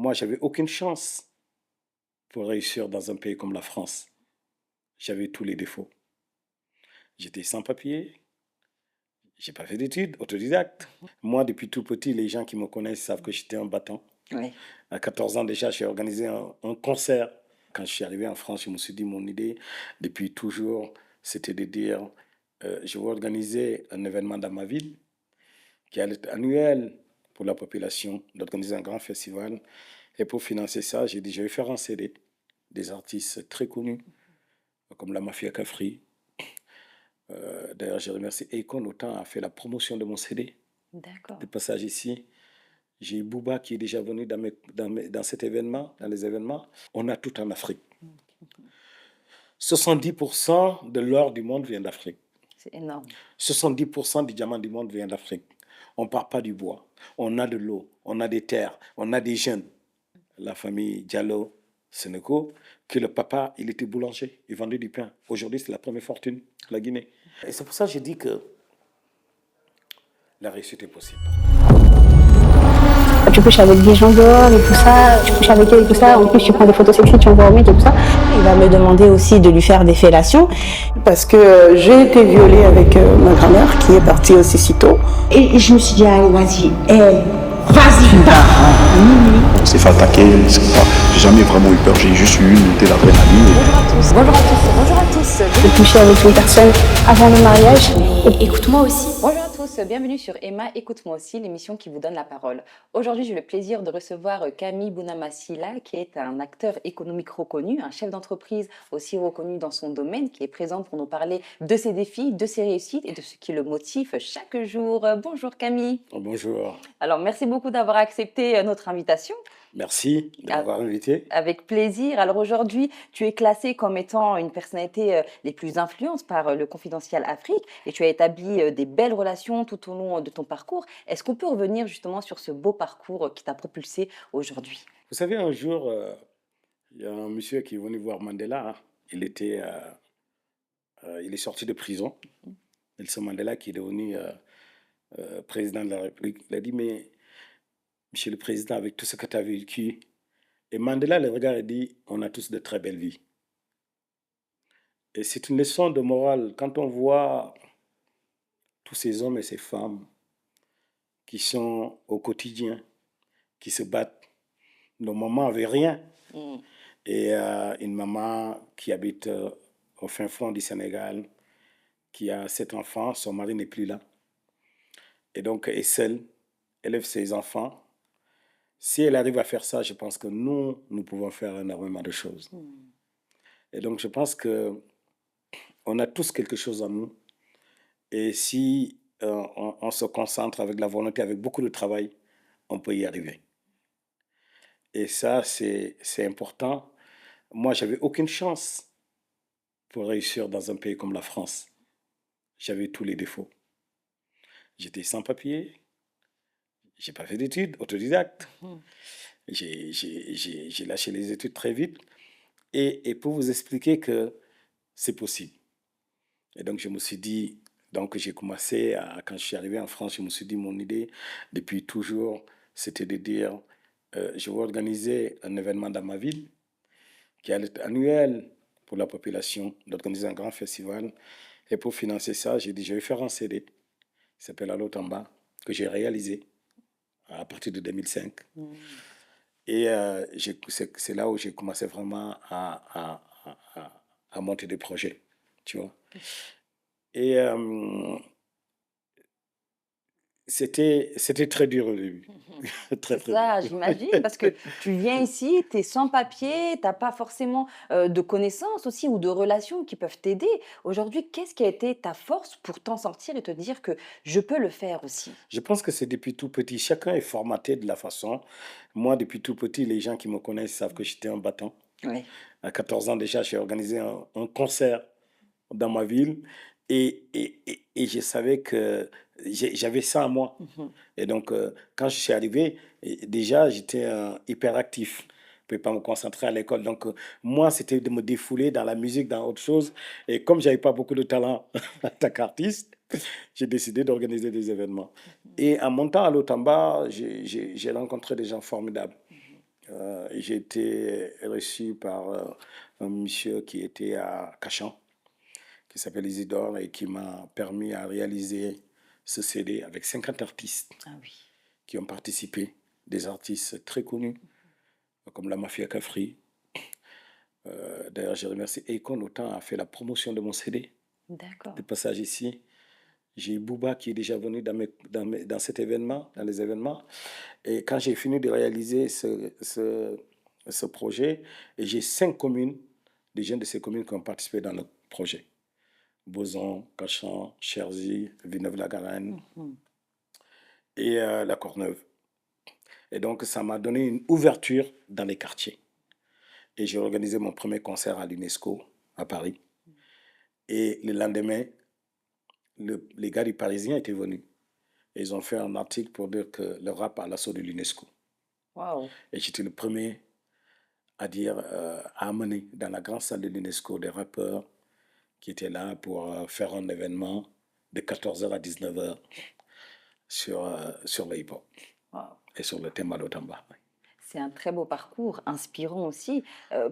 Moi, j'avais aucune chance pour réussir dans un pays comme la France. J'avais tous les défauts. J'étais sans papier, j'ai pas fait d'études, autodidacte. Moi, depuis tout petit, les gens qui me connaissent savent que j'étais un battant. Oui. À 14 ans déjà, j'ai organisé un concert. Quand je suis arrivé en France, je me suis dit, mon idée, depuis toujours, c'était de dire, je vais organiser un événement dans ma ville qui allait être annuel pour la population, d'organiser un grand festival. Et pour financer ça, j'ai dit, je vais faire un CD des artistes très connus, comme la Mafia Cafri. D'ailleurs, je remercie Akon, autant a fait la promotion de mon CD. D'accord. De passage ici, j'ai Booba qui est déjà venu dans cet événement, dans les événements. On a tout en Afrique. 70% de l'or du monde vient d'Afrique. C'est énorme. 70% du diamant du monde vient d'Afrique. On ne part pas du bois. On a de l'eau, on a des terres, on a des jeunes. La famille Diallo Sénéco, que le papa, il était boulanger, il vendait du pain. Aujourd'hui, c'est la première fortune de la Guinée. Et c'est pour ça que je dis que la réussite est possible. Tu couches avec des gens dehors et tout ça, tu couches avec eux et tout ça, en plus tu prends des photos sexy, tu envoies au mec et tout ça. Il va me demander aussi de lui faire des fellations. Parce que j'ai été violée avec ma grand-mère qui est partie aussi si tôt. Et je me suis dit, allez, vas-y, vas-y, pars. C'est fait attaquer, j'ai jamais vraiment eu peur, j'ai juste eu de l'adrénaline. Bonjour à tous, bonjour à tous. J'ai couché avec une personne avant le mariage. Et écoute-moi aussi. Bonjour à tous, bienvenue sur Emma Écoute-moi aussi, l'émission qui vous donne la parole. Aujourd'hui, j'ai le plaisir de recevoir Camille Bounama-Sylla, qui est un acteur économique reconnu, un chef d'entreprise aussi reconnu dans son domaine, qui est présent pour nous parler de ses défis, de ses réussites et de ce qui le motive chaque jour. Bonjour Camille. Bonjour. Alors, merci beaucoup d'avoir accepté notre invitation. Merci de m'avoir invité. Avec plaisir. Alors aujourd'hui, tu es classée comme étant une personnalité les plus influentes par le Confidentiel Afrique et tu as établi des belles relations tout au long de ton parcours. Est-ce qu'on peut revenir justement sur ce beau parcours qui t'a propulsé aujourd'hui? Vous savez, un jour, il y a un monsieur qui est venu voir Mandela. Hein. Il est sorti de prison. Nelson Mandela, qui est devenu président de la République, il a dit, mais Monsieur le Président, avec tout ce que tu as vécu, et Mandela le regarde et dit, on a tous de très belles vies. Et c'est une leçon de morale quand on voit tous ces hommes et ces femmes qui sont au quotidien, qui se battent. Nos mamans n'avaient rien. Et une maman qui habite au fin fond du Sénégal, qui a 7 enfants, son mari n'est plus là. Et donc, est seule, élève ses enfants. Si elle arrive à faire ça, je pense que nous pouvons faire énormément de choses. Et donc, je pense qu'on a tous quelque chose en nous. Et si on se concentre avec la volonté, avec beaucoup de travail, on peut y arriver. Et ça, c'est important. Moi, j'avais aucune chance pour réussir dans un pays comme la France. J'avais tous les défauts. J'étais sans papier, j'ai pas fait d'études, autodidacte. J'ai lâché les études très vite. Et pour vous expliquer que c'est possible. Et donc, je me suis dit, donc j'ai commencé, quand je suis arrivé en France, je me suis dit, mon idée, depuis toujours, c'était de dire, je vais organiser un événement dans ma ville qui allait être annuel pour la population, d'organiser un grand festival. Et pour financer ça, j'ai dit, je vais faire un CD qui s'appelle Allo Tamba, que j'ai réalisé à partir de 2005. Et c'est là où j'ai commencé vraiment à monter des projets, tu vois. Et c'était très dur au début. Très C'est ça, dur. j'imagine, parce que tu viens ici, tu es sans papier, tu n'as pas forcément de connaissances aussi ou de relations qui peuvent t'aider. Aujourd'hui, qu'est-ce qui a été ta force pour t'en sortir et te dire que je peux le faire aussi? Je pense que c'est depuis tout petit. Chacun est formaté de la façon. Moi, depuis tout petit, les gens qui me connaissent savent que j'étais un battant. Oui. À 14 ans déjà, j'ai organisé un concert dans ma ville et je savais que j'avais ça en moi. Et donc, quand je suis arrivé, déjà, j'étais hyperactif. Je ne pouvais pas me concentrer à l'école. Donc, moi, c'était de me défouler dans la musique, dans autre chose. Et comme je n'avais pas beaucoup de talent en tant qu'artiste, j'ai décidé d'organiser des événements. Et en montant à l'Otamba, j'ai rencontré des gens formidables. J'ai été reçu par un monsieur qui était à Cachan, qui s'appelle Isidore et qui m'a permis à réaliser ce CD avec 50 artistes Ah oui. qui ont participé, des artistes très connus, comme la Mafia Cafri. D'ailleurs, je remercie Akon autant a fait la promotion de mon CD. D'accord. De passage ici, j'ai Booba qui est déjà venu dans cet événement, dans les événements. Et quand j'ai fini de réaliser ce projet, et j'ai 5 communes, des jeunes de ces communes qui ont participé dans le projet. Boson, Cachan, Cherzy, Villeneuve-la-Garenne et La Courneuve. Et donc, ça m'a donné une ouverture dans les quartiers. Et j'ai organisé mon premier concert à l'UNESCO, à Paris. Et le lendemain, les gars du Parisien étaient venus. Et ils ont fait un article pour dire que le rap a l'assaut de l'UNESCO. Waouh. Et j'étais le premier à dire, à amener dans la grande salle de l'UNESCO des rappeurs qui étaient là pour faire un événement de 14h à 19h sur le hip-hop Waouh. et sur le thème Malotamba. C'est un très beau parcours, inspirant aussi.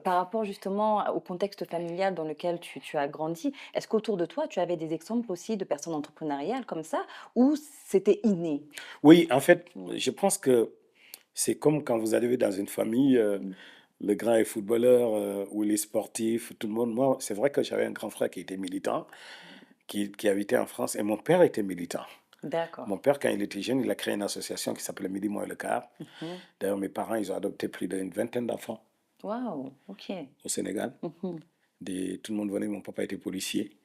Par rapport justement au contexte familial dans lequel tu as grandi, est-ce qu'autour de toi, tu avais des exemples aussi de personnes entrepreneuriales comme ça, ou c'était inné? Oui, en fait, je pense que c'est comme quand vous arrivez dans une famille, le grand est footballeur ou il est sportif, tout le monde. Moi, c'est vrai que j'avais un grand frère qui était militant, qui habitait en France, et mon père était militant. D'accord. Mon père, quand il était jeune, il a créé une association qui s'appelait Midi Moins le quart. D'ailleurs, mes parents, ils ont adopté plus d'une vingtaine d'enfants Waouh, ok. au Sénégal. Tout le monde venait, mon papa était policier.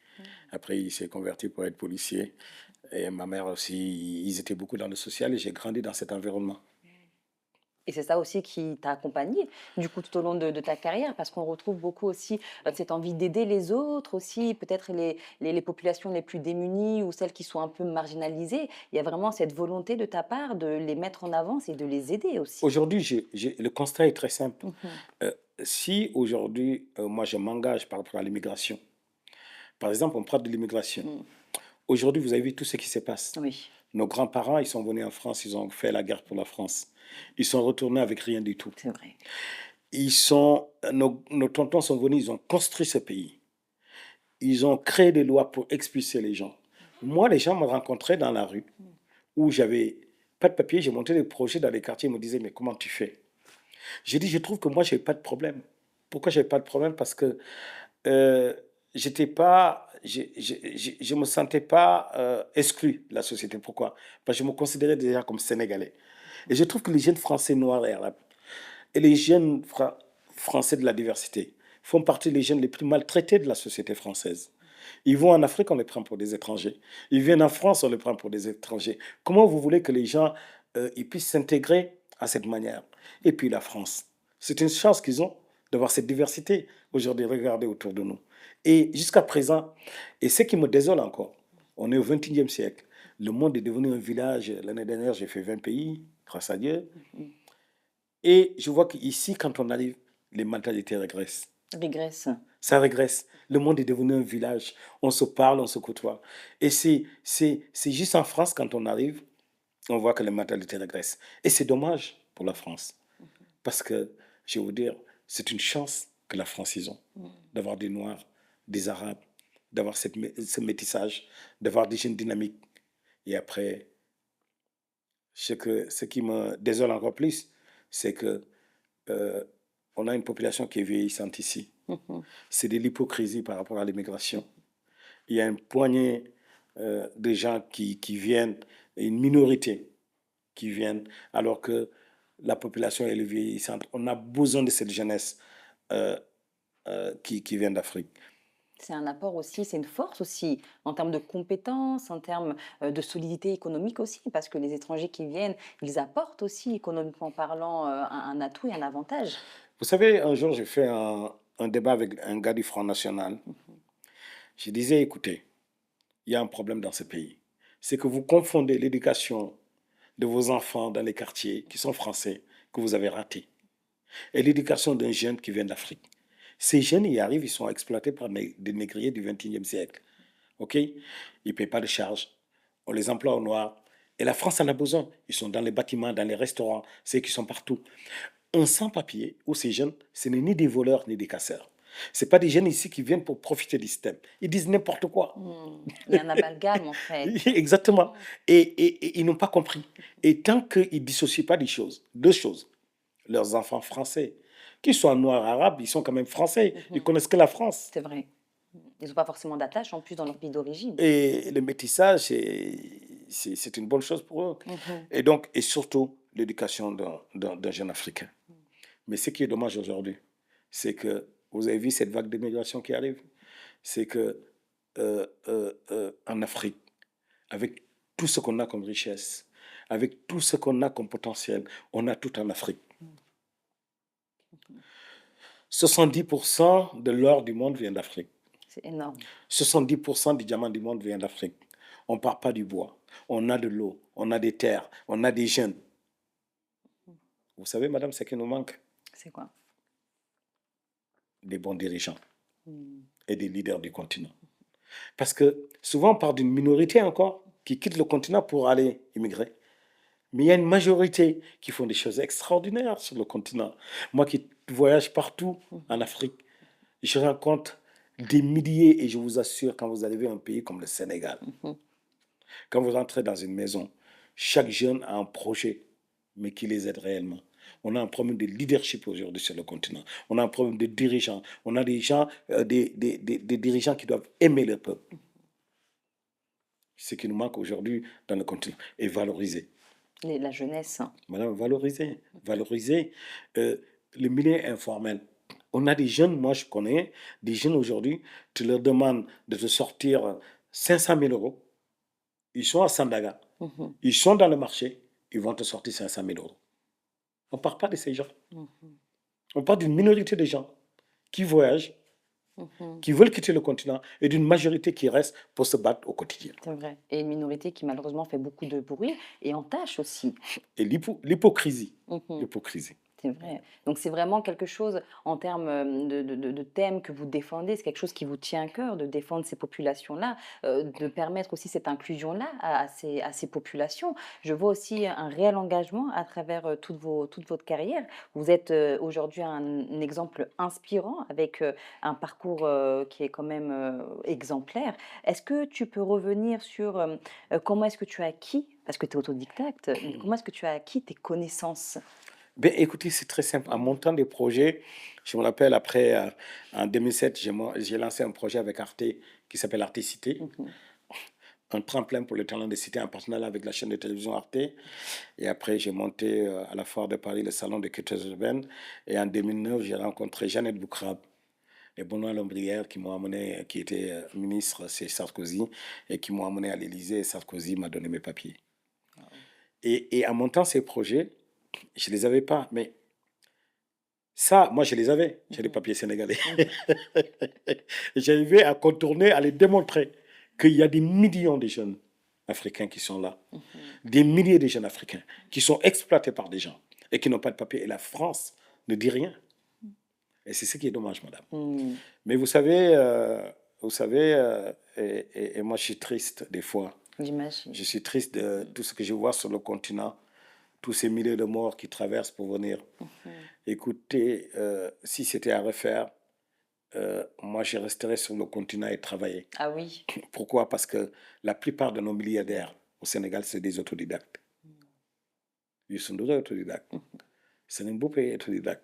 Après, il s'est converti pour être policier. Et ma mère aussi, ils étaient beaucoup dans le social et j'ai grandi dans cet environnement. Et c'est ça aussi qui t'a accompagné, du coup, tout au long de ta carrière, parce qu'on retrouve beaucoup aussi cette envie d'aider les autres, aussi peut-être les populations les plus démunies ou celles qui sont un peu marginalisées. Il y a vraiment cette volonté de ta part de les mettre en avant et de les aider aussi. Aujourd'hui, le constat est très simple. Si aujourd'hui, moi, je m'engage par rapport à l'immigration, par exemple, on parle de l'immigration. Aujourd'hui, vous avez vu tout ce qui se passe. Oui, Nos grands-parents, ils sont venus en France, ils ont fait la guerre pour la France. Ils sont retournés avec rien du tout. c'est vrai. Nos tontons sont venus, ils ont construit ce pays. Ils ont créé des lois pour expulser les gens. Moi, les gens me rencontraient dans la rue où j'avais pas de papier, j'ai monté des projets dans les quartiers, ils me disaient, mais comment tu fais? J'ai dit, je trouve que moi, je n'ai pas de problème. Pourquoi je n'ai pas de problème? Parce que j'étais pas, je me sentais pas exclu de la société. Pourquoi? Parce que je me considérais déjà comme Sénégalais. Et je trouve que les jeunes Français noirs et arabes et les jeunes Français de la diversité font partie des jeunes les plus maltraités de la société française. Ils vont en Afrique, on les prend pour des étrangers. Ils viennent en France, on les prend pour des étrangers. Comment vous voulez que les gens ils puissent s'intégrer à cette manière? Et puis la France, c'est une chance qu'ils ont d'avoir cette diversité aujourd'hui. Regardez autour de nous. Et jusqu'à présent, et ce qui me désole encore, on est au XXIe siècle. Le monde est devenu un village. L'année dernière, j'ai fait 20 pays, grâce à Dieu. Et je vois qu'ici, quand on arrive, les mentalités régressent. Régresse. Ça régresse. Le monde est devenu un village. On se parle, on se côtoie. Et c'est juste en France, quand on arrive, on voit que les mentalités régressent. Et c'est dommage pour la France. Parce que, je vais vous dire, c'est une chance que la France, ils ont. D'avoir des Noirs, des Arabes, d'avoir ce métissage, d'avoir des jeunes dynamiques. Et après, ce qui me désole encore plus, c'est que on a une population qui est vieillissante ici. C'est de l'hypocrisie par rapport à l'immigration. Il y a une poignée de gens qui viennent, une minorité qui viennent, alors que la population est vieillissante. On a besoin de cette jeunesse qui vient d'Afrique. C'est un apport aussi, c'est une force aussi en termes de compétences, en termes de solidité économique aussi, parce que les étrangers qui viennent, ils apportent aussi, économiquement parlant, un atout et un avantage. Vous savez, un jour, j'ai fait un débat avec un gars du Front National. Je disais, écoutez, il y a un problème dans ce pays. C'est que vous confondez l'éducation de vos enfants dans les quartiers qui sont français, que vous avez raté, et l'éducation d'un jeune qui vient d'Afrique. Ces jeunes, ils arrivent, ils sont exploités par des négriers du XXIe siècle. OK? Ils ne paient pas de charges. On les emploie au noir. Et la France en a besoin. Ils sont dans les bâtiments, dans les restaurants, c'est qu'ils sont partout. un sans-papier ou ces jeunes, ce n'est ni des voleurs ni des casseurs. Ce pas des jeunes ici qui viennent pour profiter du système. Ils disent n'importe quoi. Il y a un amalgame, en fait. Exactement. Et ils n'ont pas compris. Et tant qu'ils ne dissocient pas deux choses, leurs enfants français, qu'ils soient noirs, arabes, ils sont quand même français. Ils connaissent que la France. C'est vrai. Ils n'ont pas forcément d'attache, en plus, dans leur pays d'origine. Et le métissage, c'est une bonne chose pour eux. Et donc, et surtout, l'éducation d'un jeune Africain. Mais ce qui est dommage aujourd'hui, c'est que, vous avez vu cette vague d'immigration qui arrive, c'est que en Afrique, avec tout ce qu'on a comme richesse, avec tout ce qu'on a comme potentiel, on a tout en Afrique. 70% de l'or du monde vient d'Afrique. C'est énorme. 70% du diamant du monde vient d'Afrique. On ne part pas du bois. On a de l'eau, on a des terres, on a des jeunes. Vous savez, madame, ce qui nous manque? C'est quoi? Des bons dirigeants et des leaders du continent. Parce que souvent, on parle d'une minorité encore qui quitte le continent pour aller immigrer. Mais il y a une majorité qui font des choses extraordinaires sur le continent. Moi qui voyage partout en Afrique, je rencontre des milliers, et je vous assure, quand vous arrivez à un pays comme le Sénégal, quand vous entrez dans une maison, chaque jeune a un projet, mais qui les aide réellement. On a un problème de leadership aujourd'hui sur le continent. On a un problème de dirigeants. On a des gens, des dirigeants qui doivent aimer le peuple. Ce qui nous manque aujourd'hui dans le continent. Et valoriser. La jeunesse. Madame, valoriser. Valoriser le milieu informel. On a des jeunes, moi je connais, des jeunes aujourd'hui, tu leur demandes de te sortir 500 000 euros. Ils sont à Sandaga. Ils sont dans le marché. Ils vont te sortir 500 000 euros. On ne parle pas de ces gens. On parle d'une minorité de gens qui voyagent, qui veulent quitter le continent, et d'une majorité qui reste pour se battre au quotidien. C'est vrai. Et une minorité qui malheureusement fait beaucoup de bruit et entache aussi. Et l'hypocrisie. L'hypocrisie. C'est vrai. Donc c'est vraiment quelque chose en termes de thèmes que vous défendez, c'est quelque chose qui vous tient à cœur de défendre ces populations-là, de permettre aussi cette inclusion-là à ces populations. Je vois aussi un réel engagement à travers toute votre carrière. Vous êtes aujourd'hui un exemple inspirant avec un parcours qui est quand même exemplaire. Est-ce que tu peux revenir sur comment est-ce que tu as acquis, parce que tu es autodidacte, comment est-ce que tu as acquis tes connaissances? Ben, écoutez, c'est très simple. En montant des projets, je me rappelle après, en 2007, j'ai lancé un projet avec Arte qui s'appelle Arte Cité. Un tremplin pour le talent des cités en partenariat avec la chaîne de télévision Arte. Et après, j'ai monté à la Foire de Paris le salon des cultures urbaines. Et en 2009, j'ai rencontré Jeannette Boukrab et Benoît Lombrière qui m'ont amené, qui était ministre chez Sarkozy, et qui m'ont amené à l'Élysée. Et Sarkozy m'a donné mes papiers. Et en montant ces projets, je ne les avais pas, mais ça, moi, je les avais. J'ai les papiers sénégalais. J'arrivais à contourner, à les démontrer qu'il y a des millions de jeunes Africains qui sont là. Des milliers de jeunes Africains qui sont exploités par des gens et qui n'ont pas de papier. Et la France ne dit rien. Et c'est ce qui est dommage, madame. Mais vous savez, et moi, je suis triste des fois. J'imagine. Je suis triste de tout ce que je vois sur le continent. Tous ces milliers de morts qui traversent pour venir. Écoutez, si c'était à refaire, moi, je resterais sur le continent et travailler. Ah oui. Pourquoi? Parce que la plupart de nos milliardaires au Sénégal, c'est des autodidactes. Ils sont des autodidactes. Serigne Mboup est autodidacte.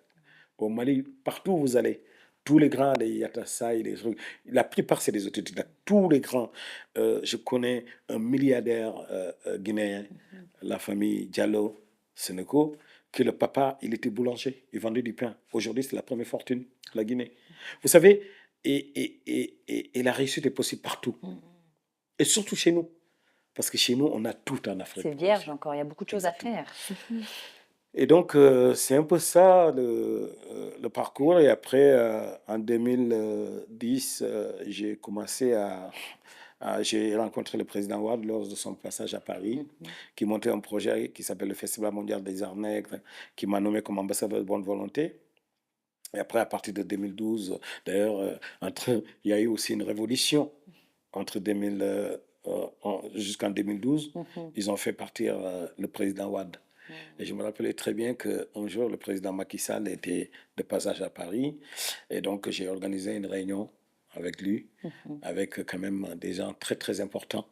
Au Mali, partout où vous allez, tous les grands, les Yatassaï, les trucs, la plupart, c'est des autodidactes. Tous les grands. Je connais un milliardaire guinéen, la famille Diallo, Sénégal, que le papa, il était boulanger, il vendait du pain. Aujourd'hui, c'est la première fortune de la Guinée. Vous savez, et la réussite est possible partout. Et surtout chez nous. Parce que chez nous, on a tout en Afrique. C'est vierge encore, il y a beaucoup de choses à faire. Et donc, c'est un peu ça le parcours. Et après, en 2010, j'ai commencé j'ai rencontré le président Wade lors de son passage à Paris, qui montait un projet qui s'appelle le Festival mondial des arts nègres, qui m'a nommé comme ambassadeur de bonne volonté. Et après, à partir de 2012, d'ailleurs, il y a eu aussi une révolution entre 2000, jusqu'en 2012. Ils ont fait partir le président Wade. Et je me rappelais très bien qu'un jour, le président Macky Sall était de passage à Paris. Et donc, j'ai organisé une réunion avec lui, avec quand même des gens très, très importants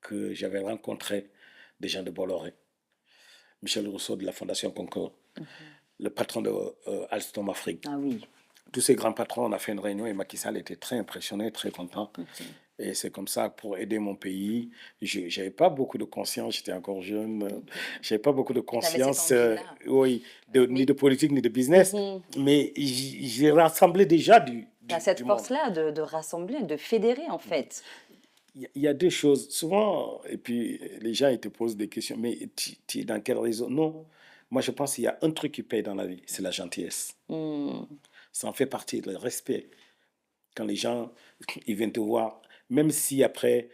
que j'avais rencontrés, des gens de Bolloré. Michel Rousseau de la Fondation Concord, le patron de Alstom Afrique. Ah oui. Tous ces grands patrons, on a fait une réunion et Macky Sall était très impressionné, très content. Et c'est comme ça, pour aider mon pays, je n'avais pas beaucoup de conscience, j'étais encore jeune, je n'avais pas beaucoup de Tu avais cette conscience, envie-là. oui, ni Mais de politique, ni de business, Mhm. mais j'ai rassemblé déjà du tu as cette du monde. force-là de rassembler, de fédérer en fait. Il y a deux choses, souvent, et puis les gens ils te posent des questions, mais tu es dans quel réseau? Non, moi je pense qu'il y a un truc qui paye dans la vie, c'est la gentillesse. Hmm. Ça en fait partie, le respect. Quand les gens ils viennent te voir, même si après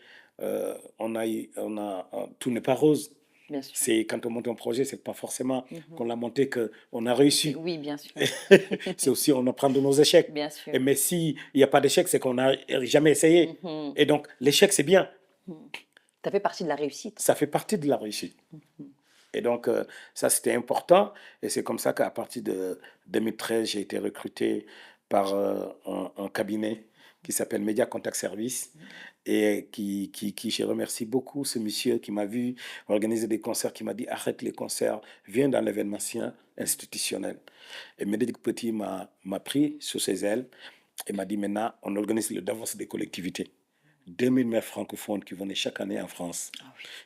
tout n'est pas rose. Bien sûr. C'est quand on monte un projet, c'est pas forcément qu'on l'a monté qu'on a réussi. Oui, bien sûr. C'est aussi on apprend de nos échecs. Bien sûr. Mais s'il n'y a pas d'échec, c'est qu'on n'a jamais essayé. Mhm. Et donc l'échec c'est bien, Ça fait partie de la réussite. ça fait partie de la réussite. Et donc ça c'était important. Et c'est comme ça qu'à partir de 2013, j'ai été recruté par un cabinet qui s'appelle Media Contact Service et qui je remercie beaucoup ce monsieur qui m'a vu organiser des concerts, qui m'a dit arrête les concerts, viens dans l'événementiel institutionnel. Et Médéric Petit m'a pris sous ses ailes et m'a dit maintenant on organise le Davos des collectivités. 2000 maires francophones qui venaient chaque année en France,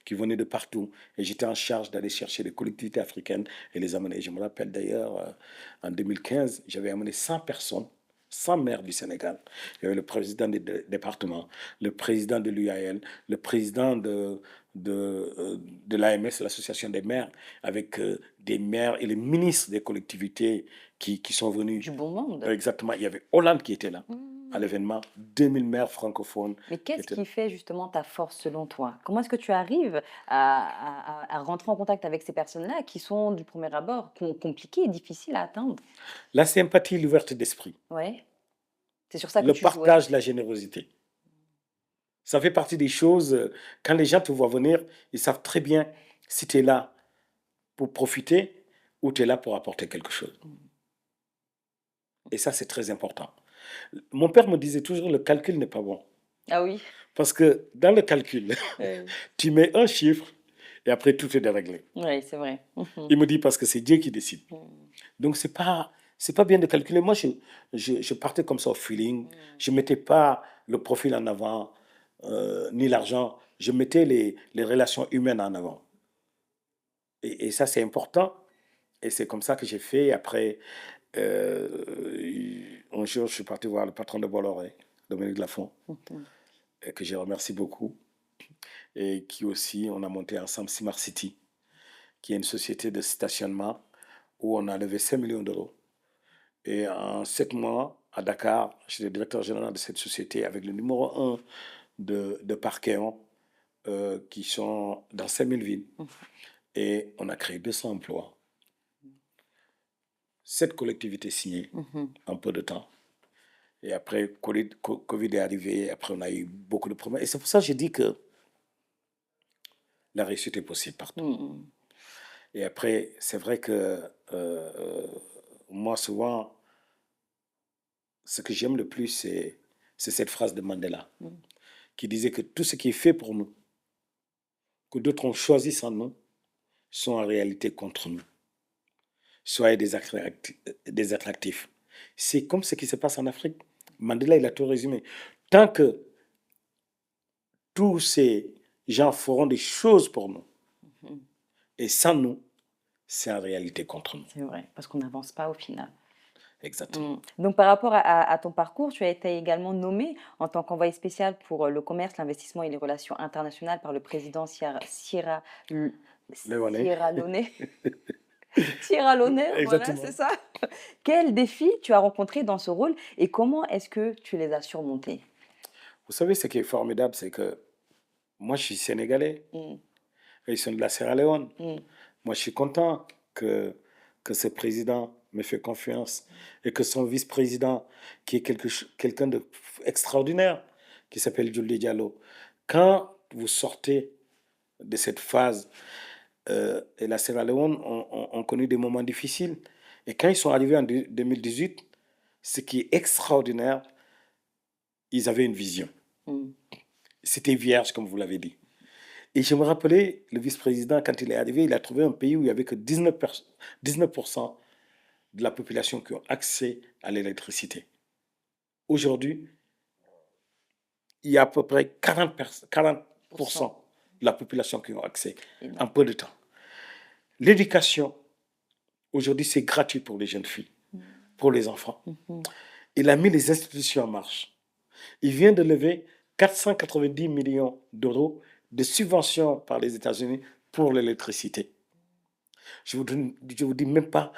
qui venaient de partout. Et j'étais en charge d'aller chercher les collectivités africaines et les amener. Je me rappelle d'ailleurs, en 2015, j'avais amené 100 personnes, 100 maires du Sénégal. Il y avait le président des départements, le président de l'UAL, le président de l'AMS, l'association des maires, avec des maires et les ministres des collectivités qui sont venus. Du bon monde. Exactement. Il y avait Hollande qui était là à l'événement, 2000 maires francophones. Mais qu'est-ce qui fait justement ta force selon toi? Comment est-ce que tu arrives à rentrer en contact avec ces personnes-là qui sont du premier abord compliquées et difficiles à atteindre? La sympathie, l'ouverture d'esprit, Ouais. C'est sur ça que le tu jouais. partage, la générosité. Ça fait partie des choses, quand les gens te voient venir, ils savent très bien si tu es là pour profiter ou tu es là pour apporter quelque chose. Et ça, c'est très important. Mon père me disait toujours, le calcul n'est pas bon. Ah oui. Parce que dans le calcul, tu mets un chiffre et après tout est déréglé. Oui, c'est vrai. Il me dit parce que c'est Dieu qui décide. Donc, c'est pas bien de calculer. Moi, je partais comme ça au feeling. Je ne mettais pas le profil en avant, ni l'argent. Je mettais les relations humaines en avant. Et ça, c'est important. Et c'est comme ça que j'ai fait. Après, un jour, je suis parti voir le patron de Bolloré, Dominique Lafont, et que je remercie beaucoup. Et qui aussi, on a monté ensemble Smart City, qui est une société de stationnement où on a levé 5 millions d'euros. Et en 7 mois, à Dakar, j'étais directeur général de cette société avec le numéro 1 de Parkéon, qui sont dans 5000 villes. Et on a créé 200 emplois. 7 collectivités signées en peu de temps. Et après, Covid est arrivé, après on a eu beaucoup de problèmes. Et c'est pour ça que je dis que la réussite est possible partout. Et après, c'est vrai que moi, souvent, ce que j'aime le plus, c'est cette phrase de Mandela, qui disait que tout ce qui est fait pour nous, que d'autres ont choisi sans nous, sont en réalité contre nous. Soyez des attractifs. C'est comme ce qui se passe en Afrique. Mandela, il a tout résumé. Tant que tous ces gens feront des choses pour nous, et sans nous, c'est en réalité contre nous. C'est vrai, parce qu'on n'avance pas au final. Exactement. Donc, par rapport à ton parcours, tu as été également nommé en tant qu'envoyé spécial pour le commerce, l'investissement et les relations internationales par le président Sierra Leone. Sierra Leone, voilà, Exactement. c'est ça. Quels défis tu as rencontrés dans ce rôle et comment est-ce que tu les as surmontés? Vous savez, ce qui est formidable, c'est que moi, je suis sénégalais. Et ils sont de la Sierra Leone. Moi, je suis content que ce président me fait confiance et que son vice-président, qui est quelqu'un d'extraordinaire, qui s'appelle Julie Diallo, quand vous sortez de cette phase et la Sierra Leone ont connu des moments difficiles. Et quand ils sont arrivés en 2018, ce qui est extraordinaire, ils avaient une vision. Mm. C'était vierge, comme vous l'avez dit. Et je me rappelais, le vice-président, quand il est arrivé, il a trouvé un pays où il n'y avait que 19% de la population qui ont accès à l'électricité. Aujourd'hui, il y a à peu près 40% de la population qui ont accès en peu de temps. L'éducation, aujourd'hui, c'est gratuit pour les jeunes filles, pour les enfants. Il a mis les institutions en marche. Il vient de lever 490 millions d'euros de subventions par les États-Unis pour l'électricité. Je vous dis même pas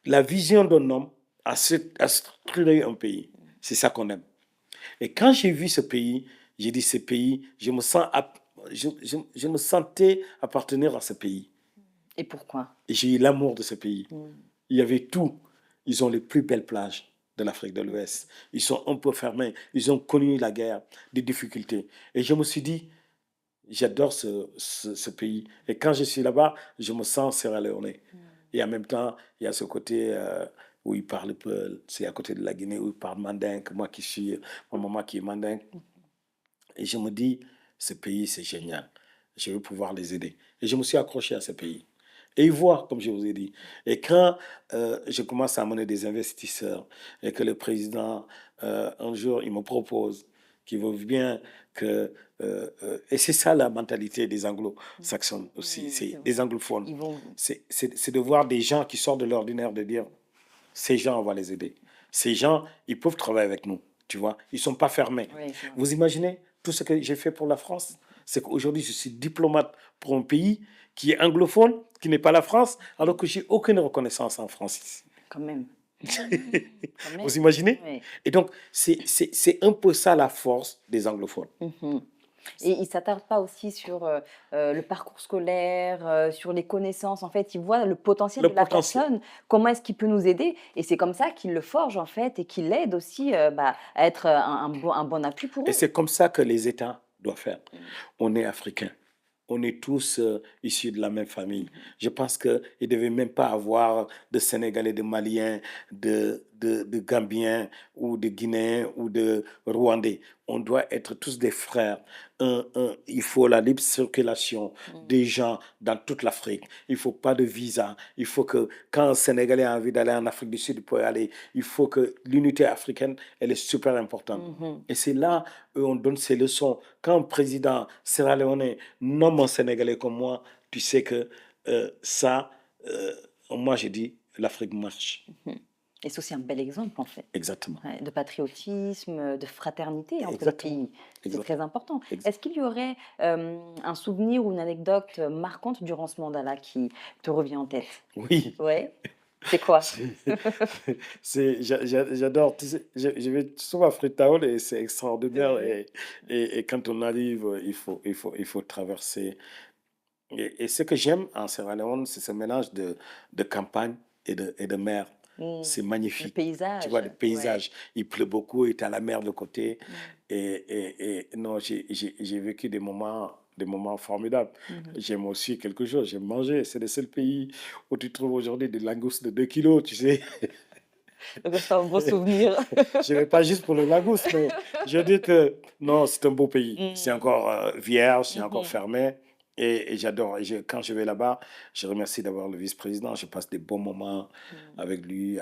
la vision d'un homme à structurer un pays. C'est ça qu'on aime. Et quand j'ai vu ce pays, j'ai dit ce pays, je me sentais appartenir à ce pays. Et pourquoi? Et j'ai eu l'amour de ce pays. Il y avait tout. Ils ont les plus belles plages de l'Afrique de l'Ouest. Ils sont un peu fermés. Ils ont connu la guerre, des difficultés. Et je me suis dit, j'adore ce pays. Et quand je suis là-bas, je me sens sierra-léonais. Et en même temps, il y a ce côté où ils parlent Peul. C'est à côté de la Guinée où ils parlent mandingue. Moi qui suis, ma maman qui est mandingue. Et je me dis, ce pays, c'est génial. Je vais pouvoir les aider. Et je me suis accroché à ce pays. Et ils voient, comme je vous ai dit. Et quand je commence à amener des investisseurs et que le président, un jour, il me propose qu'il veut bien que... et c'est ça la mentalité des anglo-saxons aussi, c'est des anglophones. C'est de voir des gens qui sortent de l'ordinaire, de dire, ces gens, on va les aider. Ces gens, ils peuvent travailler avec nous, tu vois. Ils ne sont pas fermés. Oui, vous imaginez tout ce que j'ai fait pour la France? C'est qu'aujourd'hui, je suis diplomate pour un pays qui est anglophone, qui n'est pas la France, alors que j'ai aucune reconnaissance en France. Quand même. Vous imaginez? Oui. Et donc, c'est un peu ça la force des anglophones. Et ils ne s'attardent pas aussi sur le parcours scolaire, sur les connaissances. En fait, ils voient le potentiel de la personne, comment est-ce qu'il peut nous aider. Et c'est comme ça qu'ils le forgent, en fait, et qu'ils l'aident aussi à être un bon appui pour eux. Et c'est comme ça que les États doivent faire. On est africains. On est tous issus de la même famille. Je pense qu'il ne devait même pas avoir de Sénégalais, de Maliens, de Gambiens ou de Guinéens ou de Rwandais. On doit être tous des frères. Il faut la libre circulation des gens dans toute l'Afrique. Il ne faut pas de visa. Il faut que quand un Sénégalais a envie d'aller en Afrique du Sud, il peut y aller. Il faut que l'unité africaine, elle est super importante. Et c'est là où on donne ces leçons. Quand un président sierra-léonais nomme un Sénégalais comme moi, tu sais que moi j'ai dit, l'Afrique marche. Et c'est aussi un bel exemple, en fait. Exactement. Ouais, de patriotisme, de fraternité entre les pays. C'est très important. Est-ce qu'il y aurait un souvenir ou une anecdote marquante durant ce mandat-là qui te revient en tête? Oui. Ouais. C'est quoi? J'adore. Tu sais, je vais souvent à Freetown et c'est extraordinaire. Et quand on arrive, il faut traverser. Et ce que j'aime en Sierra Leone, c'est ce mélange de campagne et de mer. C'est magnifique. Le paysage. Tu vois, le paysage. Il pleut beaucoup et tu as la mer de côté. Et non, j'ai vécu des moments formidables. J'aime aussi quelque chose. J'aime manger. C'est le seul pays où tu trouves aujourd'hui des langoustes de 2 kilos, tu sais. Donc, c'est un beau souvenir. Je ne vais pas juste pour le langouste, mais je dis que non, c'est un beau pays. C'est encore vierge, c'est encore fermé. Et j'adore. Quand je vais là-bas, je remercie d'avoir le vice-président. Je passe des bons moments avec lui.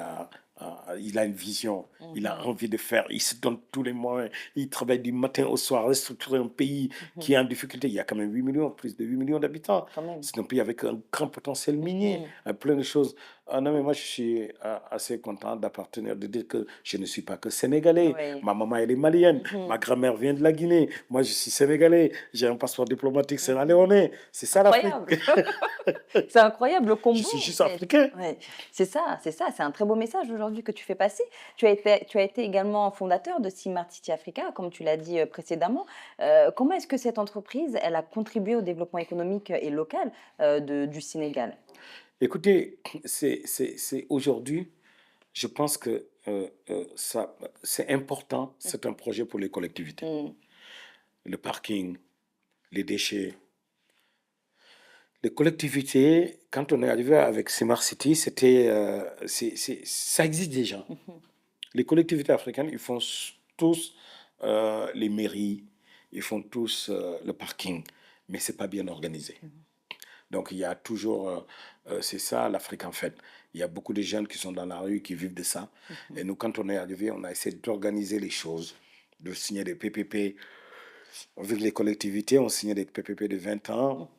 Il a une vision. Il a envie de faire. Il se donne tous les moyens. Il travaille du matin au soir, restructurer un pays qui est en difficulté. Il y a quand même 8 millions, plus de 8 millions d'habitants. C'est un pays avec un grand potentiel minier, plein de choses. Non, mais moi, je suis assez content d'appartenir, de dire que je ne suis pas que sénégalais. Oui. Ma maman, elle est malienne. Ma grand-mère vient de la Guinée. Moi, je suis sénégalais. J'ai un passeport diplomatique sierra-léonais. C'est ça l'Afrique. C'est incroyable le combo. Je suis juste africain. Ouais. C'est ça. C'est un très beau message aujourd'hui que tu fais passer. Tu as été également fondateur de Smart City Africa, comme tu l'as dit précédemment. Comment est-ce que cette entreprise, elle a contribué au développement économique et local du Sénégal? Écoutez, c'est aujourd'hui, je pense que c'est important, c'est un projet pour les collectivités. Le parking, les déchets, Les collectivités, quand on est arrivé avec Smart City, ça existe déjà. Les collectivités africaines, ils font tous les mairies, ils font tous le parking, mais c'est pas bien organisé. Donc il y a toujours, c'est ça l'Afrique en fait. Il y a beaucoup de jeunes qui sont dans la rue, qui vivent de ça. Et nous, quand on est arrivé, on a essayé d'organiser les choses, de signer des PPP. Avec les collectivités, on signait des PPP de 20 ans,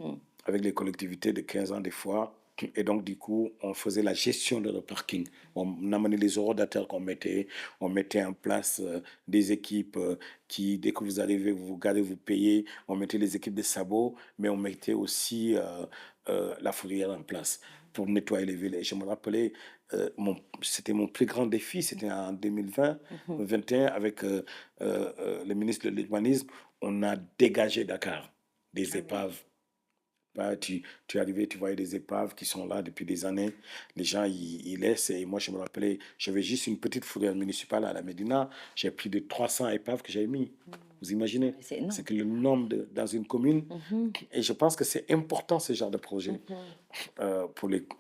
avec les collectivités de 15 ans des fois. Et donc, du coup, on faisait la gestion de nos parkings. On amenait les horodateurs on mettait en place des équipes qui, dès que vous arrivez, vous gardez, vous payez. On mettait les équipes de sabots, mais on mettait aussi la fourrière en place pour nettoyer les villes. Et je me rappelais, c'était mon plus grand défi, c'était en 2020, 2021, avec le ministre de l'Urbanisme. On a dégagé Dakar des épaves. Bah, tu es arrivé, tu voyais des épaves qui sont là depuis des années. Les gens, ils laissent. Et moi, je me rappelais, j'avais juste une petite fourrière municipale à la Médina. J'ai plus de 300 épaves que j'avais mis. Vous imaginez? C'est énorme. C'est que le nombre dans une commune. Et je pense que c'est important, ce genre de projet, pour les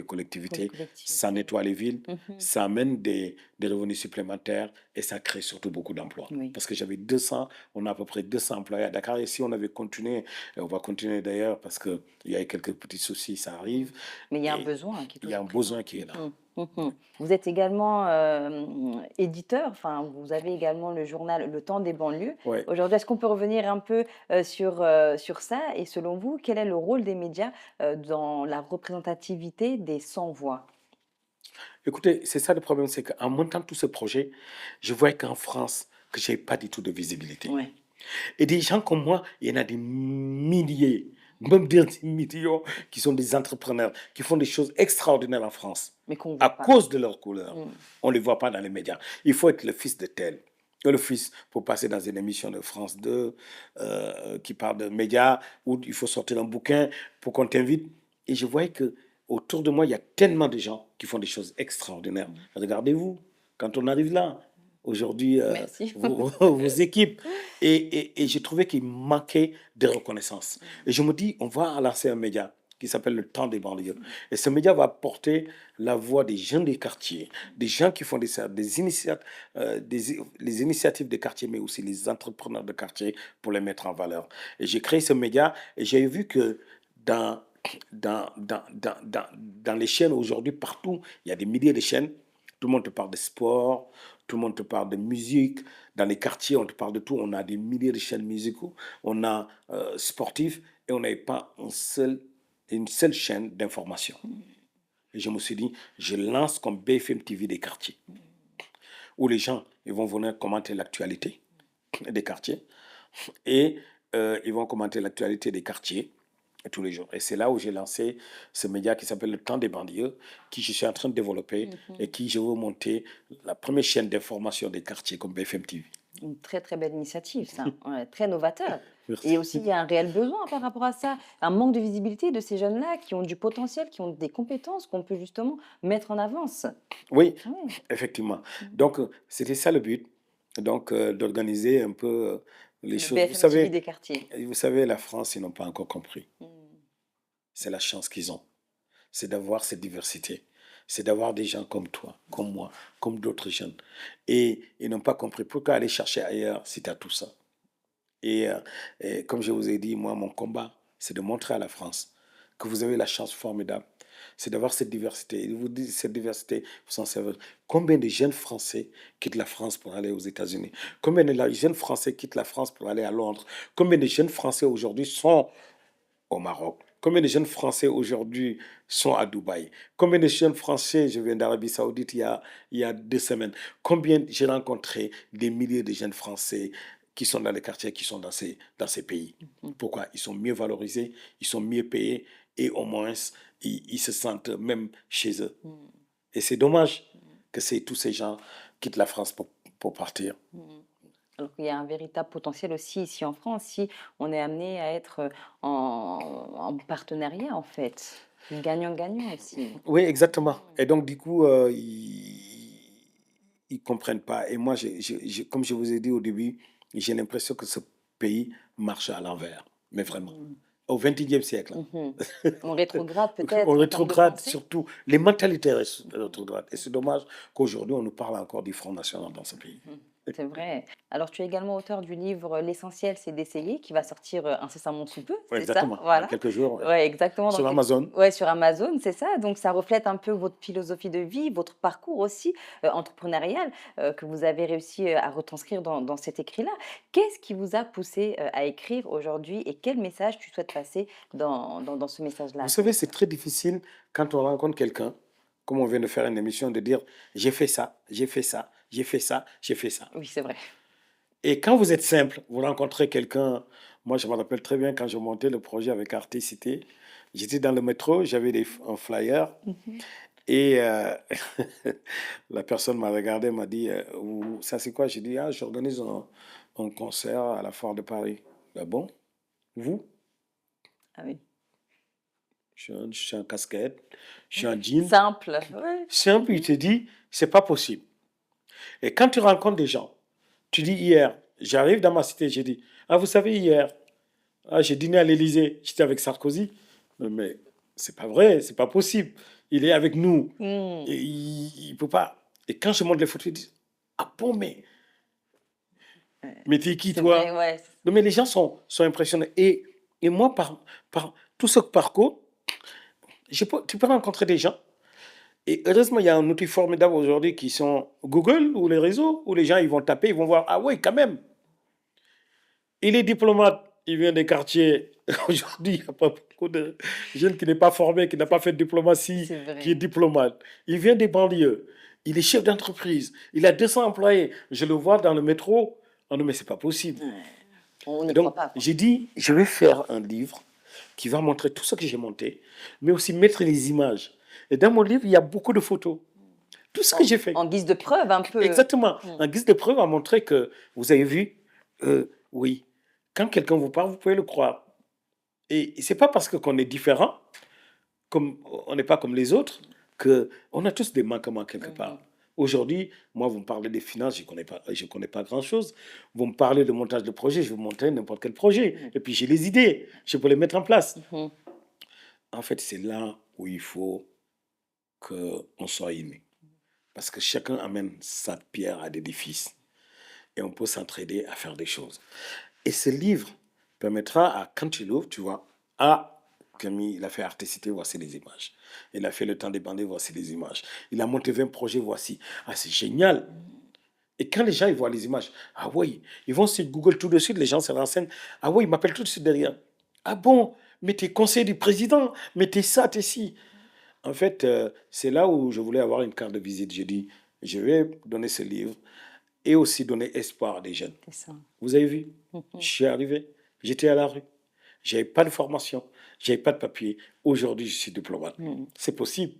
collectivités. Ça nettoie les villes, ça amène des revenus supplémentaires et ça crée surtout beaucoup d'emplois. Oui. Parce que on a à peu près 200 employés à Dakar. Et si on avait continué, et on va continuer d'ailleurs parce qu'il y a quelques petits soucis, ça arrive. Mais il y a un Et besoin qui est il y a un toujours besoin qui est là. Vous êtes également éditeur, enfin, vous avez également le journal Le Temps des banlieues. Ouais. Aujourd'hui, est-ce qu'on peut revenir un peu sur ça? Et selon vous, quel est le rôle des médias dans la représentativité des sans-voix? Écoutez, c'est ça le problème, c'est qu'en montant tous ces projets, je voyais qu'en France, que je n'avais pas du tout de visibilité. Ouais. Et des gens comme moi, il y en a des milliers, même des millions, qui sont des entrepreneurs, qui font des choses extraordinaires en France, Mais qu'on ne à voit pas. cause de leur couleur. On ne les voit pas dans les médias. Il faut être le fils de tel. Le fils pour passer dans une émission de France 2 qui parle de médias, où il faut sortir un bouquin pour qu'on t'invite. Et je voyais que autour de moi, il y a tellement de gens qui font des choses extraordinaires. Regardez-vous, quand on arrive là, aujourd'hui, Merci. vos équipes. Et j'ai trouvé qu'il manquait de reconnaissance. Et je me dis, on va lancer un média qui s'appelle Le Temps des banlieues. Et ce média va porter la voix des jeunes des quartiers, des gens qui font les initiatives des quartiers, mais aussi les entrepreneurs de quartier pour les mettre en valeur. Et j'ai créé ce média et j'ai vu que dans les chaînes aujourd'hui, partout, il y a des milliers de chaînes. Tout le monde te parle de sport, tout le monde te parle de musique. Dans les quartiers, on te parle de tout. On a des milliers de chaînes musicaux, on a sportifs, et on n'avait pas une seule chaîne d'information. Et je me suis dit, je lance comme BFM TV des quartiers, où les gens ils vont venir commenter l'actualité des quartiers, et ils vont commenter l'actualité des quartiers tous les jours. Et c'est là où j'ai lancé ce média qui s'appelle Le Temps des banlieues, qui je suis en train de développer et qui je veux monter la première chaîne d'information des quartiers comme BFM TV. Une très très belle initiative, ça. Ouais, très novateur. Merci. Et aussi, il y a un réel besoin par rapport à ça, un manque de visibilité de ces jeunes-là qui ont du potentiel, qui ont des compétences qu'on peut justement mettre en avance. Oui, Ouais. effectivement. Donc, c'était ça le but. Donc, d'organiser un peu les Le choses. BFM TV des quartiers. Vous savez, la France, ils n'ont pas encore compris. C'est la chance qu'ils ont. C'est d'avoir cette diversité. C'est d'avoir des gens comme toi, comme moi, comme d'autres jeunes. Et ils n'ont pas compris. Pourquoi aller chercher ailleurs si tu as tout ça? Et comme je vous ai dit, moi, mon combat, c'est de montrer à la France que vous avez la chance formidable. C'est d'avoir cette diversité. Et vous dites, cette diversité, vous s'en servez. Combien de jeunes Français quittent la France pour aller aux États-Unis? Combien de jeunes Français quittent la France pour aller à Londres? Combien de jeunes Français aujourd'hui sont au Maroc? Combien de jeunes Français aujourd'hui sont à Dubaï? Combien de jeunes Français, je viens d'Arabie Saoudite il y a 2 semaines, combien j'ai rencontré des milliers de jeunes Français qui sont dans les quartiers, qui sont dans ces pays. Pourquoi? Ils sont mieux valorisés, ils sont mieux payés et au moins, ils se sentent même chez eux. Et c'est dommage que tous ces gens quittent la France pour partir. Alors qu'il y a un véritable potentiel aussi ici en France, si on est amené à être en partenariat, en fait. Gagnant-gagnant aussi. Oui, exactement. Et donc, du coup, ils ne comprennent pas. Et moi, comme je vous ai dit au début, j'ai l'impression que ce pays marche à l'envers. Mais vraiment. au XXIe siècle. Mhm. On rétrograde peut-être On en termes de rétrograde pensée. surtout, les mentalités rétrogradent. Et c'est dommage qu'aujourd'hui, on nous parle encore du Front National dans ce pays. Mhm. C'est vrai. Alors, tu es également auteur du livre L'essentiel, c'est d'essayer, qui va sortir incessamment sous peu, Ouais, c'est ça? exactement, dans Voilà. quelques jours, ouais. Ouais, exactement. Sur Amazon. Ouais, sur Amazon, c'est ça. Donc, ça reflète un peu votre philosophie de vie, votre parcours aussi entrepreneurial que vous avez réussi à retranscrire dans cet écrit-là. Qu'est-ce qui vous a poussé à écrire aujourd'hui et quel message tu souhaites passer dans ce message-là? Vous savez, c'est très difficile quand on rencontre quelqu'un, comme on vient de faire une émission, de dire j'ai fait ça, j'ai fait ça, j'ai fait ça, j'ai fait ça. Oui, c'est vrai. Et quand vous êtes simple, vous rencontrez quelqu'un. Moi, je me rappelle très bien quand je montais le projet avec Articité. J'étais dans le métro, j'avais un flyer et la personne m'a regardé, m'a dit ça c'est quoi? J'ai dit j'organise un concert à la Foire de Paris. Ah bon? Vous? Ah oui. Je suis en casquette, je suis en jean. Simple. Ouais. Simple, il te dit c'est pas possible. Et quand tu rencontres des gens, tu dis hier, j'arrive dans ma cité, j'ai dit vous savez, hier, j'ai dîné à l'Élysée, j'étais avec Sarkozy. Mais c'est pas vrai, c'est pas possible. Il est avec nous. Mm. Et il peut pas. Et quand je montre les photos, ils disent ah bon, mais t'es qui C'est toi? vrai, ouais. Non, mais les gens sont impressionnés. Et moi, par tout ce parcours, tu peux rencontrer des gens. Et heureusement, il y a un outil formidable aujourd'hui qui sont Google ou les réseaux, où les gens ils vont taper, ils vont voir ah oui, quand même. Il est diplomate, il vient des quartiers. Aujourd'hui, il n'y a pas beaucoup de jeunes qui n'est pas formé, qui n'a pas fait de diplomatie, C'est vrai. qui est diplomate. Il vient des banlieues. Il est chef d'entreprise. Il a 200 employés. Je le vois dans le métro. Oh non, mais c'est pas possible. On n'y Et donc, croit pas, quoi. j'ai dit, je vais faire un livre qui va montrer tout ce que j'ai monté, mais aussi mettre les images. Et dans mon livre, il y a beaucoup de photos. Tout ce que j'ai fait. En guise de preuve, un peu. Exactement. En guise de preuve, à montrer que, vous avez vu, oui, quand quelqu'un vous parle, vous pouvez le croire. Et c'est pas parce qu'on est différent, comme on n'est pas comme les autres, qu'on a tous des manquements quelque part. Aujourd'hui, moi, vous me parlez des finances, je connais pas grand-chose. Vous me parlez de montage de projet, je vais vous montrer n'importe quel projet. Et puis, j'ai les idées, je peux les mettre en place. En fait, c'est là où il faut qu'on soit unis. Parce que chacun amène sa pierre à l'édifice. Et on peut s'entraider à faire des choses. Et ce livre permettra à, quand tu l'ouvres, tu vois, Camille, il a fait Articité, voici les images. Il a fait Le Temps des bandits, voici les images. Il a monté 20 projets, voici. C'est génial. Et quand les gens ils voient les images, oui, ils vont sur Google tout de suite, les gens se renseignent. Oui, ils m'appellent tout de suite derrière. Bon, mais t'es conseiller du président, mais t'es ça, t'es ci. En fait, c'est là où je voulais avoir une carte de visite. J'ai dit, je vais donner ce livre et aussi donner espoir à des jeunes. C'est ça. Vous avez vu, je suis arrivé, j'étais à la rue, je n'avais pas de formation, je n'avais pas de papier. Aujourd'hui, je suis diplomate. C'est possible.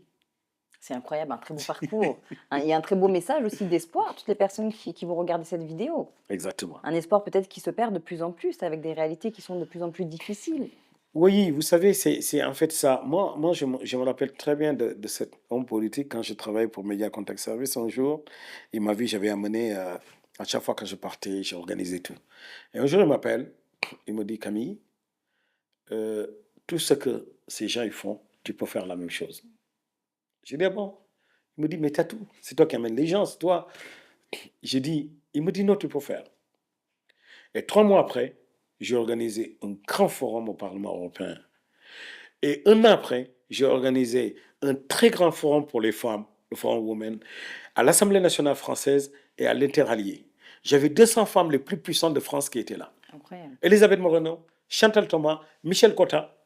C'est incroyable, un très beau parcours. Il y a un très beau message aussi d'espoir, toutes les personnes qui vont regarder cette vidéo. Exactement. Un espoir peut-être qui se perd de plus en plus, avec des réalités qui sont de plus en plus difficiles. Oui, vous savez, c'est en fait ça. Moi je me rappelle très bien de cet homme politique quand je travaillais pour Media Contact Service un jour. Il m'a vu, j'avais amené, à chaque fois que je partais, j'organisais tout. Et un jour, il m'appelle, il me dit, Camille, tout ce que ces gens ils font, tu peux faire la même chose. J'ai dit, bon. Il me dit, mais t'as tout. C'est toi qui amènes les gens, c'est toi. J'ai dit, il me dit, non, tu peux faire. Et 3 mois après, j'ai organisé un grand forum au Parlement européen. Et 1 an après, j'ai organisé un très grand forum pour les femmes, le Forum Women, à l'Assemblée nationale française et à l'Interallié. J'avais 200 femmes les plus puissantes de France qui étaient là. Incroyable. Elisabeth Moreno, Chantal Thomas, Michel Cotta,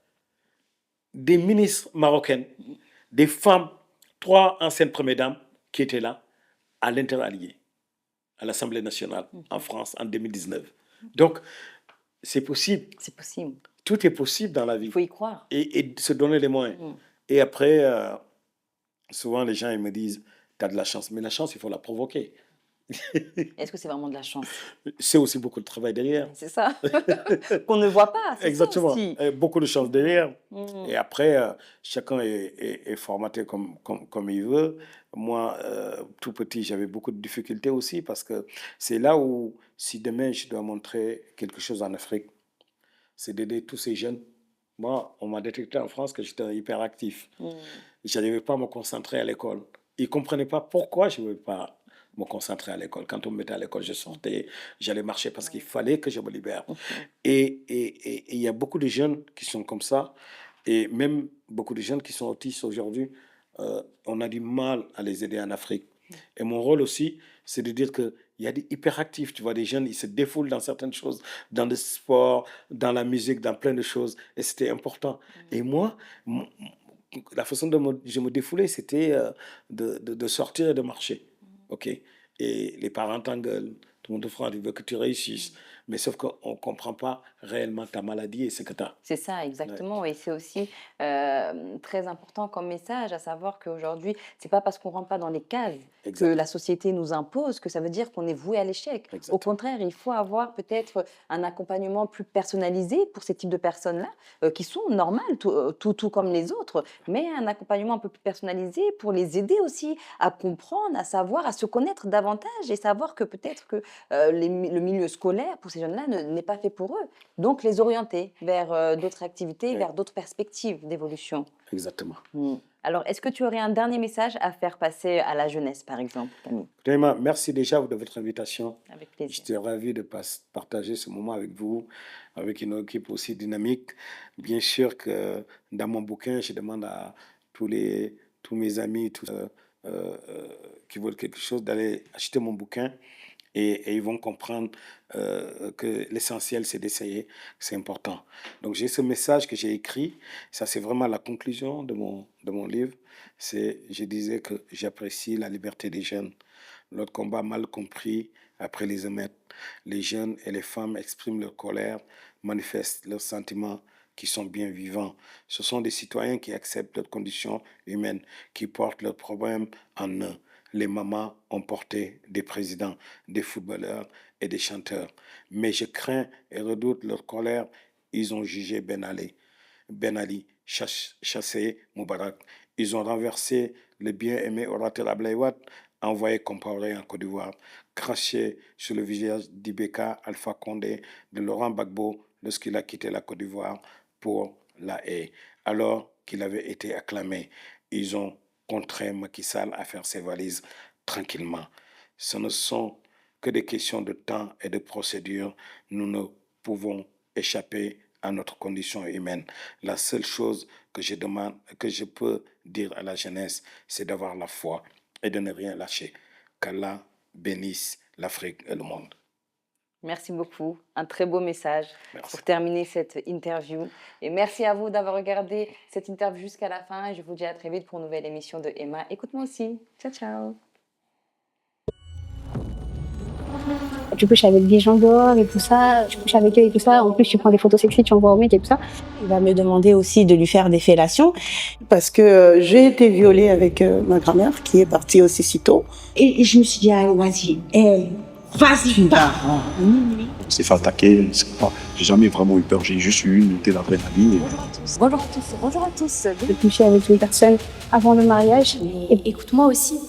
des ministres marocaines, des femmes, 3 anciennes premières dames qui étaient là à l'Interallié, à l'Assemblée nationale en France en 2019. Donc, c'est possible. C'est possible. Tout est possible dans la vie. Il faut y croire. Et se donner les moyens. Et après, souvent les gens ils me disent, tu as de la chance. Mais la chance, il faut la provoquer. Est-ce que c'est vraiment de la chance? C'est aussi beaucoup de travail derrière. C'est ça. Qu'on ne voit pas. Exactement. Ça aussi. Beaucoup de chance derrière. Et après, chacun est formaté comme il veut. Moi, tout petit, j'avais beaucoup de difficultés aussi parce que c'est là où, si demain je dois montrer quelque chose en Afrique, c'est d'aider tous ces jeunes Moi, on m'a détecté en France que j'étais hyperactif. Mm. Je n'arrivais pas à me concentrer à l'école. Ils ne comprenaient pas pourquoi je ne pouvais pas me concentrer à l'école. Quand on me mettait à l'école, je sortais, j'allais marcher parce qu'il fallait que je me libère. Et il y a beaucoup de jeunes qui sont comme ça, et même beaucoup de jeunes qui sont autistes aujourd'hui. On a du mal à les aider en Afrique. Et mon rôle aussi, c'est de dire qu'il y a des hyperactifs, tu vois, des jeunes, ils se défoulent dans certaines choses, dans le sport, dans la musique, dans plein de choses. Et c'était important. Et moi, la façon dont je me défoulais, c'était de sortir et de marcher. OK? Et les parents t'engueulent, tout le monde te fera, ils veulent que tu réussisses. Mais sauf qu'on ne comprend pas réellement ta maladie et ce que tu as. C'est ça, exactement. Et c'est aussi très important comme message, à savoir qu'aujourd'hui, c'est pas parce qu'on rentre pas dans les cases que Exact. la société nous impose que ça veut dire qu'on est voué à l'échec. Au Exactement. contraire, il faut avoir peut-être un accompagnement plus personnalisé pour ces types de personnes-là, qui sont normales, tout comme les autres, mais un accompagnement un peu plus personnalisé pour les aider aussi à comprendre, à savoir, à se connaître davantage et savoir que peut-être que le milieu scolaire, pour ces jeunes-là, n'est pas fait pour eux. Donc, les orienter vers d'autres activités, Oui. vers d'autres perspectives d'évolution. Exactement. Alors, est-ce que tu aurais un dernier message à faire passer à la jeunesse, par exemple, Camille? Vraiment, merci déjà de votre invitation. Avec plaisir. J'étais ravi de partager ce moment avec vous, avec une équipe aussi dynamique. Bien sûr que dans mon bouquin, je demande à tous mes amis qui veulent quelque chose d'aller acheter mon bouquin et ils vont comprendre que l'essentiel, c'est d'essayer, c'est important. Donc j'ai ce message que j'ai écrit, ça c'est vraiment la conclusion de mon livre. Je disais que j'apprécie la liberté des jeunes. Notre combat mal compris après les émeutes. Les jeunes et les femmes expriment leur colère, manifestent leurs sentiments qui sont bien vivants. Ce sont des citoyens qui acceptent leurs conditions humaines, qui portent leurs problèmes en eux. Les mamans ont porté des présidents, des footballeurs et des chanteurs. Mais je crains et redoute leur colère. Ils ont jugé Ben Ali, chassé Moubarak. Ils ont renversé le bien-aimé orateur Abdoulaye Wade, envoyé comparer en Côte d'Ivoire, craché sur le visage d'Ibeka Alpha Condé, de Laurent Gbagbo lorsqu'il a quitté la Côte d'Ivoire pour la haie, alors qu'il avait été acclamé. Ils ont contraint Macky Sall à faire ses valises tranquillement. Ce ne sont que des questions de temps et de procédure. Nous ne pouvons échapper à notre condition humaine. La seule chose que je peux dire à la jeunesse, c'est d'avoir la foi et de ne rien lâcher. Qu'Allah bénisse l'Afrique et le monde. Merci beaucoup. Un très beau message Merci. pour terminer cette interview. Et merci à vous d'avoir regardé cette interview jusqu'à la fin. Et je vous dis à très vite pour une nouvelle émission de Emma. Écoute-moi aussi. Ciao, ciao. Tu couches avec des gens dehors et tout ça, tu couches avec eux et tout ça. En plus, tu prends des photos sexy, tu envoies au mec et tout ça. Il va me demander aussi de lui faire des fellations. Parce que j'ai été violée avec ma grand-mère qui est partie aussi si tôt. Et je me suis dit, ah, vas-y, vas-y, pars. On s'est fait attaquer, j'ai jamais vraiment eu peur, j'ai juste eu une l'adrénaline. Bonjour à tous. Bonjour à tous. De coucher avec une personne avant le mariage. Et écoute-moi aussi.